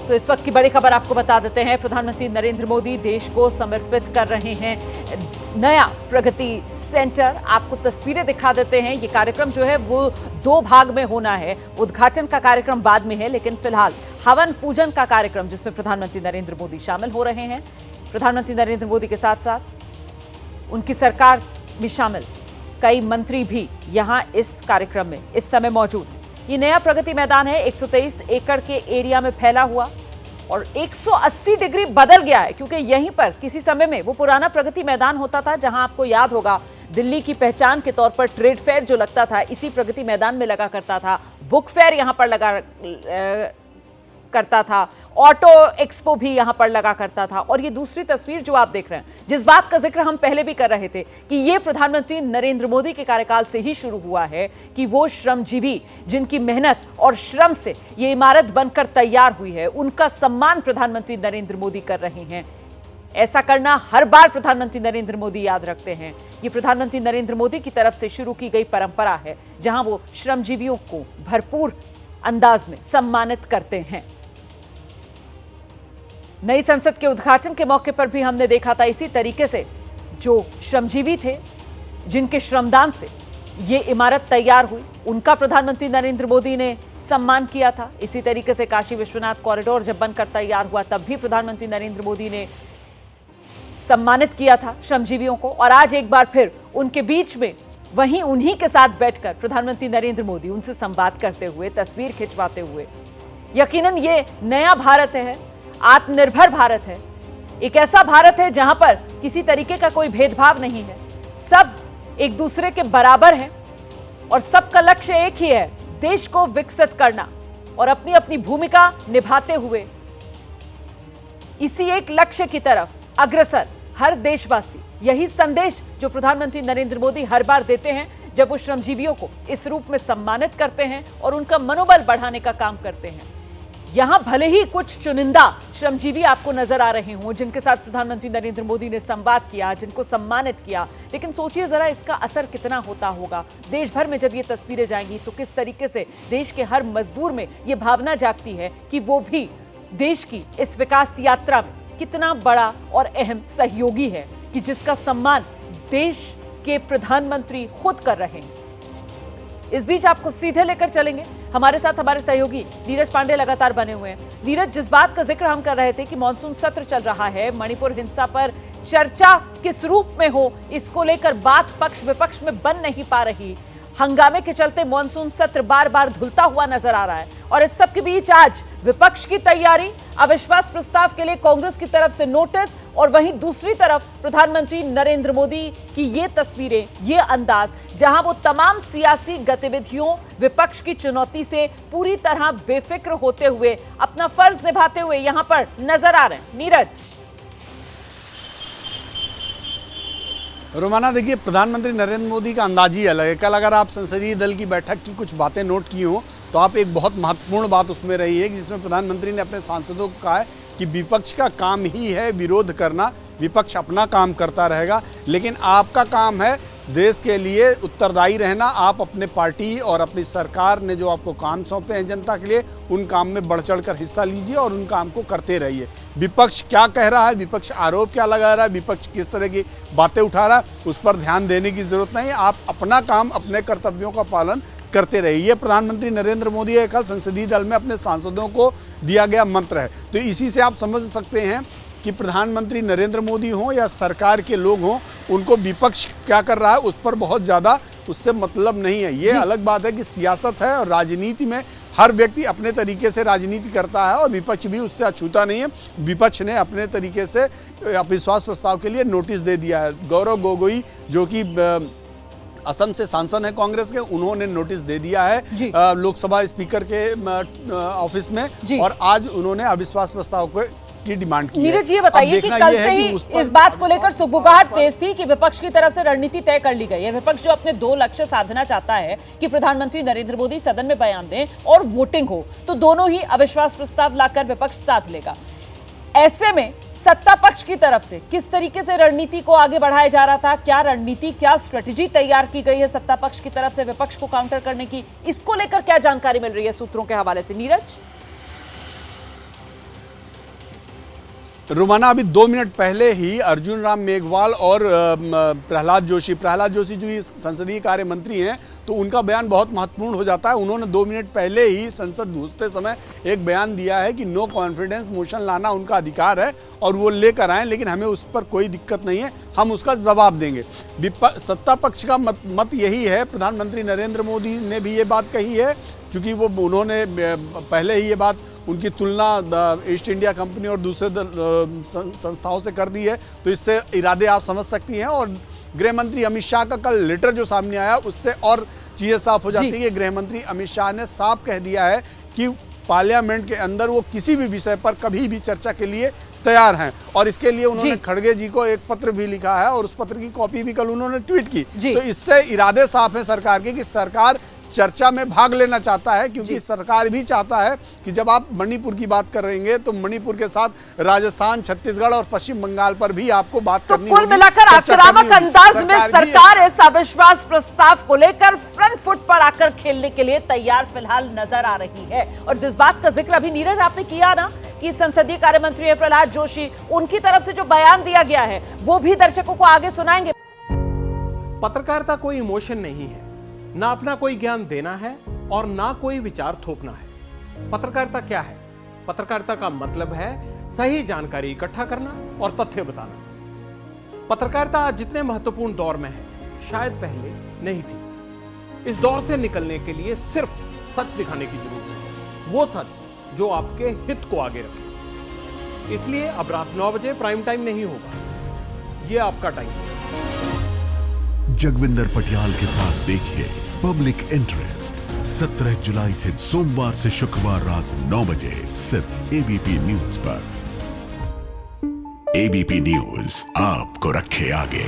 तो इस वक्त की बड़ी खबर आपको बता देते हैं। प्रधानमंत्री नरेंद्र मोदी देश को समर्पित कर रहे हैं नया प्रगति सेंटर। आपको तस्वीरें दिखा देते हैं। ये कार्यक्रम जो है वो 2 भाग में होना है। उद्घाटन का कार्यक्रम बाद में है, लेकिन फिलहाल हवन पूजन का कार्यक्रम जिसमें प्रधानमंत्री नरेंद्र मोदी शामिल हो रहे हैं। प्रधानमंत्री नरेंद्र मोदी के साथ साथ उनकी सरकार में शामिल कई मंत्री भी यहां इस कार्यक्रम में इस समय मौजूद हैं। ये नया प्रगति मैदान है, 123 एकड़ के एरिया में फैला हुआ और 180 डिग्री बदल गया है, क्योंकि यहीं पर किसी समय में वो पुराना प्रगति मैदान होता था जहां आपको याद होगा दिल्ली की पहचान के तौर पर ट्रेड फेयर जो लगता था इसी प्रगति मैदान में लगा करता था। बुक फेयर यहां पर लगा करता था, ऑटो एक्सपो भी यहां पर लगा करता था। और ये दूसरी तस्वीर जो आप देख रहे हैं, जिस बात का जिक्र हम पहले भी कर रहे थे कि ये प्रधानमंत्री नरेंद्र मोदी के कार्यकाल से ही शुरू हुआ है कि वो श्रमजीवी जिनकी मेहनत और श्रम से ये इमारत बनकर तैयार हुई है, उनका सम्मान प्रधानमंत्री नरेंद्र मोदी कर रहे हैं। ऐसा करना हर बार प्रधानमंत्री नरेंद्र मोदी याद रखते हैं। ये प्रधानमंत्री नरेंद्र मोदी की तरफ से शुरू की गई परंपरा है, जहां वो श्रमजीवियों को भरपूर अंदाज में सम्मानित करते हैं। नई संसद के उद्घाटन के मौके पर भी हमने देखा था इसी तरीके से जो श्रमजीवी थे, जिनके श्रमदान से ये इमारत तैयार हुई, उनका प्रधानमंत्री नरेंद्र मोदी ने सम्मान किया था। इसी तरीके से काशी विश्वनाथ कॉरिडोर जब बनकर तैयार हुआ तब भी प्रधानमंत्री नरेंद्र मोदी ने सम्मानित किया था श्रमजीवियों को। और आज एक बार फिर उनके बीच में वहीं उन्हीं के साथ बैठकर प्रधानमंत्री नरेंद्र मोदी उनसे संवाद करते हुए, तस्वीर खिंचवाते हुए। यकीनन ये नया भारत है, आत्मनिर्भर भारत है, एक ऐसा भारत है जहां पर किसी तरीके का कोई भेदभाव नहीं है, सब एक दूसरे के बराबर हैं और सबका लक्ष्य एक ही है, देश को विकसित करना और अपनी अपनी भूमिका निभाते हुए इसी एक लक्ष्य की तरफ अग्रसर हर देशवासी। यही संदेश जो प्रधानमंत्री नरेंद्र मोदी हर बार देते हैं जब वो श्रमजीवियों को इस रूप में सम्मानित करते हैं और उनका मनोबल बढ़ाने का काम करते हैं। यहां भले ही कुछ चुनिंदा श्रमजीवी आपको नजर आ रहे हों जिनके साथ प्रधानमंत्री नरेंद्र मोदी ने संवाद किया, जिनको सम्मानित किया, लेकिन सोचिए जरा इसका असर कितना होता होगा देश भर में। जब ये तस्वीरें जाएंगी तो किस तरीके से देश के हर मजदूर में ये भावना जागती है कि वो भी देश की इस विकास यात्रा में कितना बड़ा और अहम सहयोगी है, कि जिसका सम्मान देश के प्रधानमंत्री खुद कर रहे हैं। इस बीच आपको सीधे लेकर चलेंगे, हमारे साथ हमारे सहयोगी नीरज पांडे लगातार बने हुए हैं। नीरज, जिस बात का जिक्र हम कर रहे थे कि मॉनसून सत्र चल रहा है, मणिपुर हिंसा पर चर्चा किस रूप में हो इसको लेकर बात पक्ष विपक्ष में बन नहीं पा रही। हंगामे के चलते मॉनसून सत्र बार बार धुलता हुआ नजर आ रहा है और इस सब के बीच आज विपक्ष की तैयारी, अविश्वास प्रस्ताव के लिए कांग्रेस की तरफ से नोटिस और वहीं दूसरी तरफ प्रधानमंत्री नरेंद्र मोदी की ये तस्वीरें, ये अंदाज, जहां वो तमाम सियासी गतिविधियों, विपक्ष की चुनौती से पूरी तरह बेफिक्र होते हुए अपना फर्ज निभाते हुए यहां पर नजर आ रहे हैं। नीरज। रोमाना, देखिए, प्रधानमंत्री नरेंद्र मोदी का अंदाज ही अलग है। कल अगर आप संसदीय दल की बैठक की कुछ बातें नोट की हो तो आप एक बहुत महत्वपूर्ण बात उसमें रही है कि जिसमें प्रधानमंत्री ने अपने सांसदों को कहा है कि विपक्ष का काम ही है विरोध करना, विपक्ष अपना काम करता रहेगा, लेकिन आपका काम है देश के लिए उत्तरदायी रहना। आप अपने पार्टी और अपनी सरकार ने जो आपको काम सौंपे हैं जनता के लिए, उन काम में बढ़ चढ़ कर हिस्सा लीजिए और उन काम को करते रहिए। विपक्ष क्या कह रहा है, विपक्ष आरोप क्या लगा रहा है, विपक्ष किस तरह की बातें उठा रहा है, उस पर ध्यान देने की जरूरत नहीं है। आप अपना काम, अपने कर्तव्यों का पालन करते रहिए। प्रधानमंत्री नरेंद्र मोदी का कल संसदीय दल में अपने सांसदों को दिया गया मंत्र है। तो इसी से आप समझ सकते हैं कि प्रधानमंत्री नरेंद्र मोदी हों या सरकार के लोग हों, उनको विपक्ष क्या कर रहा है उस पर बहुत ज़्यादा उससे मतलब नहीं है। ये अलग बात है कि सियासत है और राजनीति में हर व्यक्ति अपने तरीके से राजनीति करता है और विपक्ष भी उससे अछूता नहीं है। विपक्ष ने अपने तरीके से अविश्वास प्रस्ताव के लिए नोटिस दे दिया है। गौरव गोगोई जो कि असम से सांसद हैं कांग्रेस के, उन्होंने नोटिस दे दिया है लोकसभा स्पीकर के ऑफिस में और आज उन्होंने अविश्वास प्रस्ताव को की डिमांड की। नीरज, ये बताइए कि कल से ही इस बात को लेकर सुगबुगाहट तेज थी कि विपक्ष की तरफ से रणनीति तय कर ली गई है। विपक्ष जो अपने 2 लक्ष्य साधना चाहता है कि प्रधानमंत्री नरेंद्र मोदी सदन में बयान दें और वोटिंग हो, तो दोनों ही अविश्वास प्रस्ताव लाकर विपक्ष साथ लेगा। ऐसे में सत्ता पक्ष की तरफ से किस तरीके से रणनीति को आगे बढ़ाया जा रहा था, क्या रणनीति, क्या स्ट्रेटेजी तैयार की गई है सत्ता पक्ष की तरफ से विपक्ष को काउंटर करने की, इसको लेकर क्या जानकारी मिल रही है सूत्रों के हवाले से? नीरज। रोमाना, अभी 2 मिनट पहले ही अर्जुन राम मेघवाल और प्रहलाद जोशी जो ये संसदीय कार्य मंत्री हैं, तो उनका बयान बहुत महत्वपूर्ण हो जाता है। उन्होंने 2 मिनट पहले ही संसद घुसते समय एक बयान दिया है कि नो कॉन्फिडेंस मोशन लाना उनका अधिकार है और वो लेकर आए, लेकिन हमें उस पर कोई दिक्कत नहीं है, हम उसका जवाब देंगे। सत्ता पक्ष का मत यही है। प्रधानमंत्री नरेंद्र मोदी ने भी ये बात कही है, क्योंकि उन्होंने पहले ही ये बात उनकी तुलना ईस्ट इंडिया कंपनी और दूसरे संस्थाओं से कर दी है, तो इससे इरादे आप समझ सकती हैं। और गृह मंत्री अमित शाह का कल लेटर जो सामने आया, उससे और चीज़ें साफ हो जाती है। गृह मंत्री अमित शाह ने साफ कह दिया है कि पार्लियामेंट के अंदर वो किसी भी विषय पर कभी भी चर्चा के लिए तैयार हैं, और इसके लिए उन्होंने खड़गे जी को एक पत्र भी लिखा है और उस पत्र की कॉपी भी कल उन्होंने ट्वीट की। तो इससे इरादे साफ हैं सरकार के कि सरकार चर्चा में भाग लेना चाहता है, क्योंकि सरकार भी चाहता है कि जब आप मणिपुर की बात कर रहे हैं तो मणिपुर के साथ राजस्थान, छत्तीसगढ़ और पश्चिम बंगाल पर भी आपको बात करनी होगी। कुल मिलाकर आक्रामक अंदाज में सरकार इस अविश्वास प्रस्ताव को लेकर फ्रंट फुट पर आकर खेलने के लिए तैयार फिलहाल नजर आ रही है। और जिस बात का जिक्र अभी नीरज आपने किया ना कि संसदीय कार्य मंत्री प्रहलाद जोशी, उनकी तरफ से जो बयान दिया गया है वो भी दर्शकों को आगे सुनाएंगे। पत्रकारिता कोई इमोशन नहीं है, ना अपना कोई ज्ञान देना है और ना कोई विचार थोपना है। पत्रकारिता क्या है? पत्रकारिता का मतलब है सही जानकारी इकट्ठा करना और तथ्य बताना। पत्रकारिता आज जितने महत्वपूर्ण दौर में है, शायद पहले नहीं थी। इस दौर से निकलने के लिए सिर्फ सच दिखाने की जरूरत है, वो सच जो आपके हित को आगे रखे। इसलिए अब रात 9 बजे प्राइम टाइम नहीं होगा, ये आपका टाइम है। जगविंदर पटियाल के साथ देखिए पब्लिक इंटरेस्ट 17 जुलाई से सोमवार से शुक्रवार रात 9 बजे सिर्फ एबीपी न्यूज पर। एबीपी न्यूज आपको रखे आगे।